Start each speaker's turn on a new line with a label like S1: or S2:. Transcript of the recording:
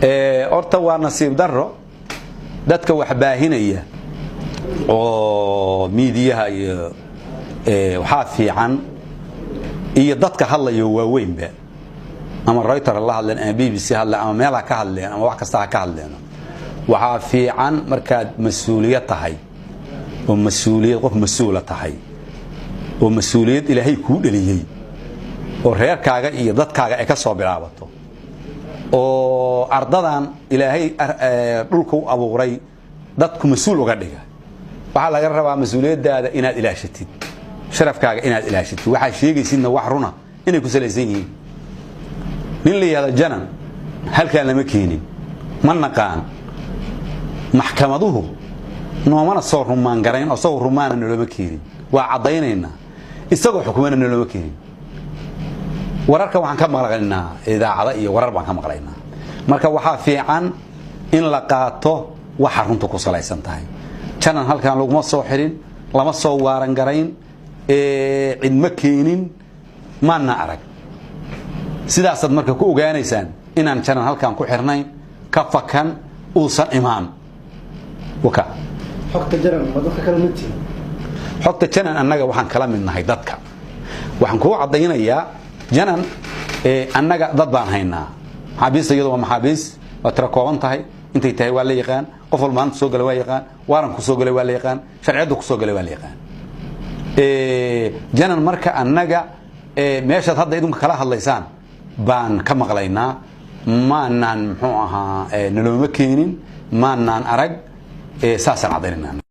S1: horta waa nasiib daro dadka wax baahinaya oo miidiyaha iyo waxa fiican iyo dadka hadlayo waaweynba ama Reuters la hadleen ama BBC hadleen ama meelaha ka hadleen ama wax kasta ka hadleen waxa fiican markaad mas'uuliyad tahay oo mas'uuliyad qof mas'uul tahay oo mas'uuliyad Ilaahay ku dhaliyay oo reerkaaga iyo dadkaaga ay ka soo bilaabato oo ardadan Ilaahay dhulku abuuray dadku mas'uul uga dhiga waxa laga rabaa mas'uuliyadaada inaad ilaashatid sharafkaaga inaad ilaashatid waxa sheegaysidna wax runa inay ku salaysan yihiin nin leeyahay janan halkaan lama keenin ma naqaan maxkamaduhu noomana soo rumaan garayn oo soo rumaana lama keenin waa cadaynayna isagoo xukuumana lama keenin wararka waxaan ka maqlaynaa idaacada iyo warar baan ka maqlaynaa marka waxa fiican in la qaato waxa runta ku salaysan tahay janan halkaan lagu ma soo xirin lama soo waaran garayn cid ma keenin maana arag sidaas aad marka ku ogaanaysaan inaan janan halkaan ku xirnayn ka fakan uusan imaan waka
S2: xogta janan ma dadka kala mid
S1: xogta janan annaga waxaan kala mid nahay dadka waxaan ku cadaynayaa janan annaga dad baan haynaa xabiis iyadoo maxabiis waa tira kooban tahay intay tahay waa la yaqaan qof walba maanta soo galay waa yaqaan waaran ku soo galay waa la yaqaan sharciyadu ku soo galay waa la yaqaan janan marka annaga meeshaad hadda idinku kala hadlaysaan baan ka maqlaynaa maanaan muxuu ahaa nalooma keenin maanaan arag saasaan cadaynayna